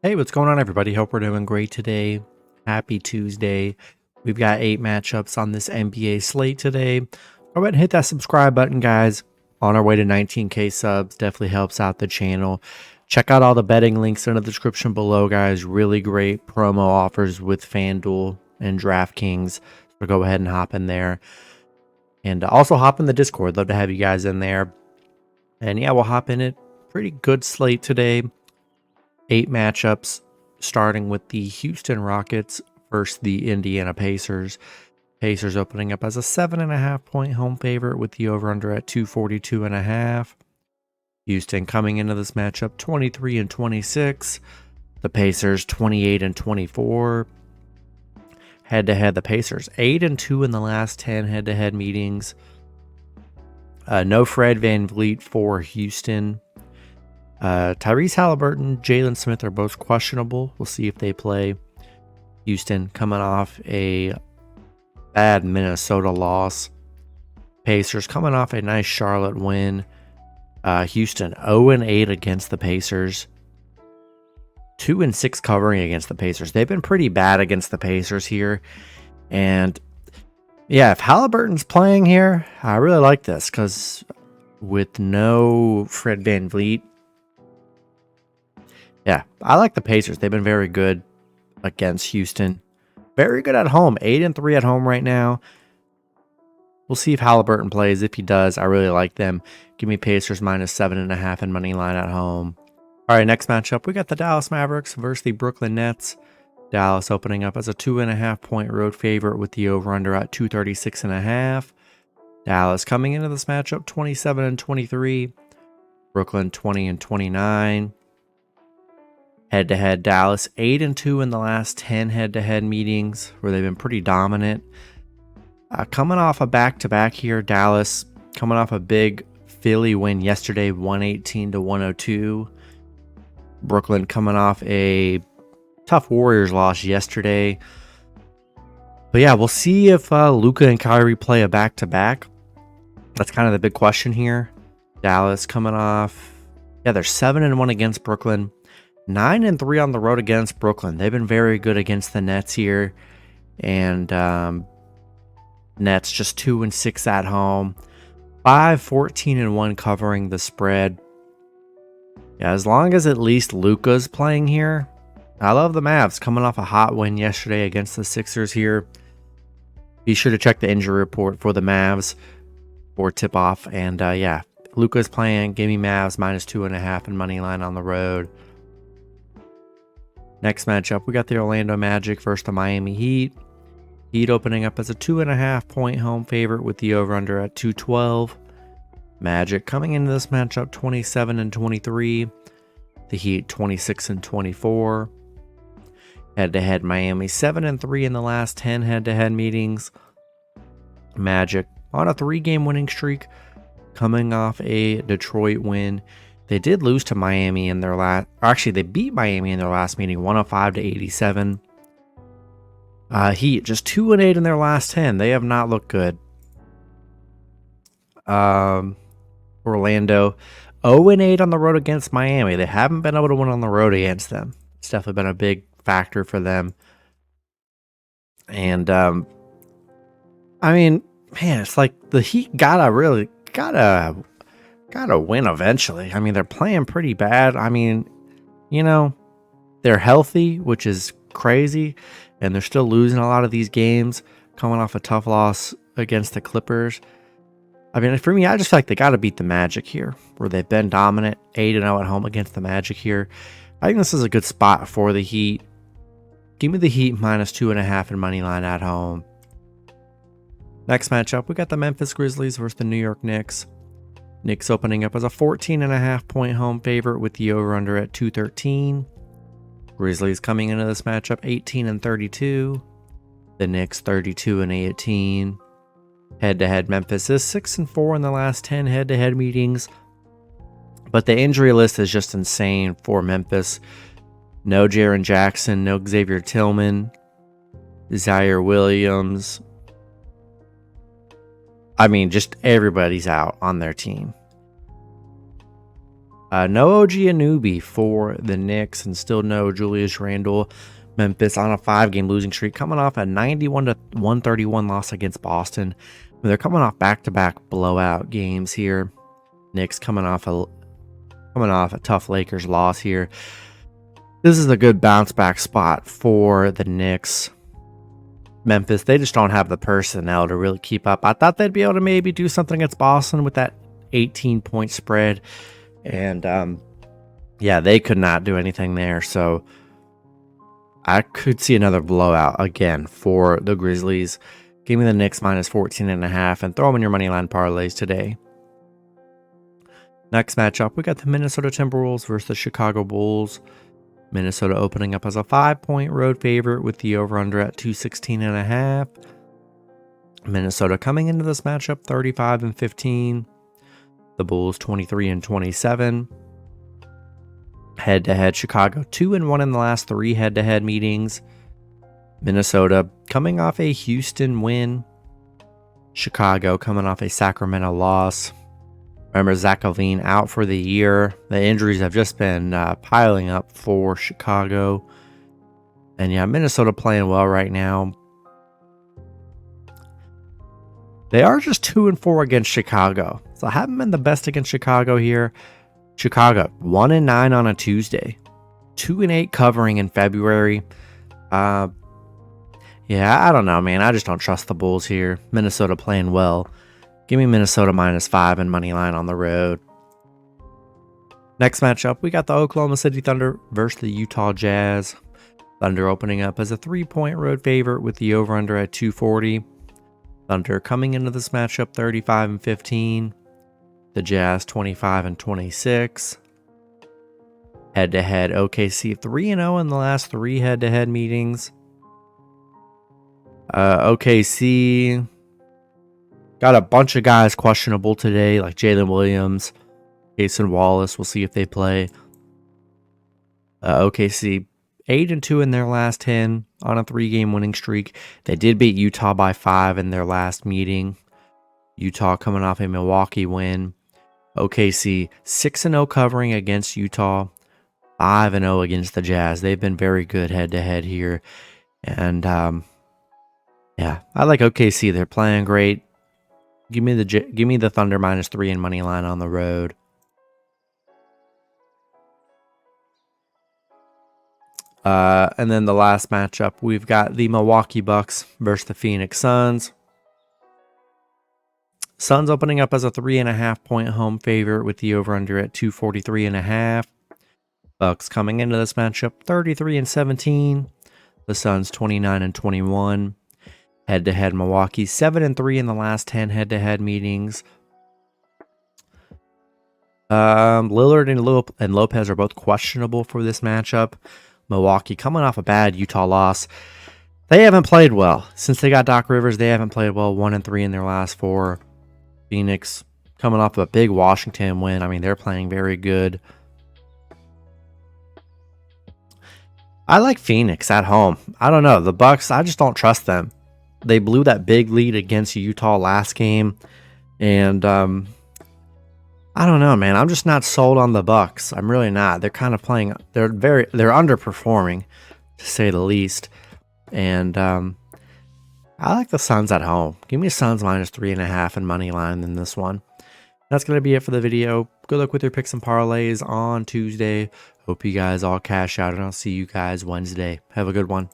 Hey, what's going on, everybody? Hope we're doing great today. Happy Tuesday. We've got 8 matchups on this NBA slate today. Go ahead and hit that subscribe button, guys. On our way to 19K subs. Definitely helps out the channel. Check out all the betting links in the description below, guys. Really great promo offers with FanDuel and DraftKings. So go ahead and hop in there. And also hop in the Discord. Love to have you guys in there. And yeah, we'll hop in it. Pretty good slate today. 8 matchups, starting with the Houston Rockets versus the Indiana Pacers. Pacers opening up as a 7.5-point home favorite with the over-under at 242.5. Houston coming into this matchup 23-26. The Pacers 28-24. Head-to-head, the Pacers 8-2 in the last 10 head-to-head meetings. No Fred VanVleet for Houston. Tyrese Halliburton, Jalen Smith are both questionable. We'll see if they play. Houston coming off a bad Minnesota loss. Pacers coming off a nice Charlotte win. Houston 0-8 against the Pacers. 2-6 covering against the Pacers. They've been pretty bad against the Pacers here. And yeah, if Halliburton's playing here, I really like this because with no Fred VanVleet, yeah, I like the Pacers. They've been very good against Houston. Very good at home. 8-3 at home right now. We'll see if Halliburton plays. If he does, I really like them. Give me Pacers minus 7.5 and money line at home. All right, next matchup. We got the Dallas Mavericks versus the Brooklyn Nets. Dallas opening up as a 2.5-point road favorite with the over-under at 236.5. Dallas coming into this matchup 27-23. Brooklyn 20-29. Head-to-head, Dallas 8-2 in the last 10 head-to-head meetings where they've been pretty dominant. Coming off a back-to-back here, Dallas coming off a big Philly win yesterday, 118-102. Brooklyn coming off a tough Warriors loss yesterday. But yeah, we'll see if Luka and Kyrie play a back-to-back. That's kind of the big question here. Dallas coming off, yeah, they're 7-1 against Brooklyn. 9-3 on the road against Brooklyn. They've been very good against the Nets here. And Nets just 2-6 at home. 5-14-1 covering the spread. Yeah, as long as at least Luka's playing here. I love the Mavs coming off a hot win yesterday against the Sixers here. Be sure to check the injury report for the Mavs for tip-off. And yeah, Luka's playing. Give me Mavs minus 2.5 and money line on the road. Next matchup, we got the Orlando Magic versus the Miami Heat. Heat opening up as a 2.5-point home favorite with the over-under at 212. Magic coming into this matchup 27-23. The Heat 26-24. Head-to-head, Miami 7-3 in the last 10 head-to-head meetings. Magic on a 3-game winning streak, coming off a Detroit win. They did lose to Miami in their last... Actually, they beat Miami in their last meeting, 105-87. Heat, just 2-8 in their last 10. They have not looked good. Orlando, 0-8 on the road against Miami. They haven't been able to win on the road against them. It's definitely been a big factor for them. And, I mean, man, it's like the Heat gotta win eventually. I mean, they're playing pretty bad. I mean, you know, they're healthy, which is crazy, and they're still losing a lot of these games, coming off a tough loss against the Clippers. I mean, for me, I just feel like they got to beat the Magic here, where they've been dominant, 8-0 at home against the Magic here. I think this is a good spot for the Heat. Give me the Heat minus 2.5 and money line at home. Next matchup, we got the Memphis Grizzlies versus the New York Knicks. Knicks opening up as a 14.5-point home favorite with the over-under at 213. Grizzlies coming into this matchup 18-32. The Knicks 32-18. Head-to-head, Memphis is 6-4 in the last 10 head-to-head meetings. But the injury list is just insane for Memphis. No Jaren Jackson, no Xavier Tillman, Zaire Williams. I mean, just everybody's out on their team. No OG Anunoby for the Knicks, and still no Julius Randle. Memphis on a 5-game losing streak, coming off a 91-131 loss against Boston. They're coming off back-to-back blowout games here. Knicks coming off a tough Lakers loss here. This is a good bounce back spot for the Knicks. Memphis, they just don't have the personnel to really keep up. I thought they'd be able to maybe do something against Boston with that 18-point spread. And yeah, they could not do anything there. So I could see another blowout again for the Grizzlies. Give me the Knicks minus 14.5 and throw them in your money line parlays today. Next matchup, we got the Minnesota Timberwolves versus the Chicago Bulls. Minnesota opening up as a 5-point road favorite with the over-under at 216.5. Minnesota coming into this matchup 35-15. The Bulls 23-27. Head-to-head, Chicago 2-1 in the last 3 head-to-head meetings. Minnesota coming off a Houston win. Chicago coming off a Sacramento loss. Remember, Zach LaVine out for the year. The injuries have just been piling up for Chicago. And yeah, Minnesota playing well right now. They are just 2-4 against Chicago. So I haven't been the best against Chicago here. Chicago 1-9 on a Tuesday. 2-8 covering in February. Yeah, I don't know, man. I just don't trust the Bulls here. Minnesota playing well. Give me Minnesota minus 5 and money line on the road. Next matchup, we got the Oklahoma City Thunder versus the Utah Jazz. Thunder opening up as a 3-point road favorite with the over-under at 240. Thunder coming into this matchup 35-15. The Jazz 25-26. Head-to-head, OKC 3-0 in the last 3 head-to-head meetings. OKC got a bunch of guys questionable today, like Jalen Williams, Jason Wallace. We'll see if they play. OKC 8-2 in their last 10 on a 3-game winning streak. They did beat Utah by 5 in their last meeting. Utah coming off a Milwaukee win. OKC 6-0 covering against Utah, 5-0 against the Jazz. They've been very good head-to-head here. And yeah, I like OKC. They're playing great. Give me the Thunder minus 3 and money line on the road. And then the last matchup, we've got the Milwaukee Bucks versus the Phoenix Suns. Suns opening up as a 3.5-point home favorite with the over-under at 243.5. Bucks coming into this matchup 33-17. The Suns 29-21. Head-to-head, Milwaukee 7-3 in the last 10 head-to-head meetings. Lillard and Lopez are both questionable for this matchup. Milwaukee coming off a bad Utah loss. They haven't played well. Since they got Doc Rivers, they haven't played well. 1-3 in their last 4. Phoenix coming off a big Washington win. I mean, they're playing very good. I like Phoenix at home. I don't know. The Bucks, I just don't trust them. They blew that big lead against Utah last game. And I don't know, man. I'm just not sold on the Bucks. I'm really not. They're kind of playing, they're underperforming, to say the least. And I like the Suns at home. Give me Suns minus 3.5 and money line in this one. That's going to be it for the video. Good luck with your picks and parlays on Tuesday. Hope you guys all cash out, and I'll see you guys Wednesday. Have a good one.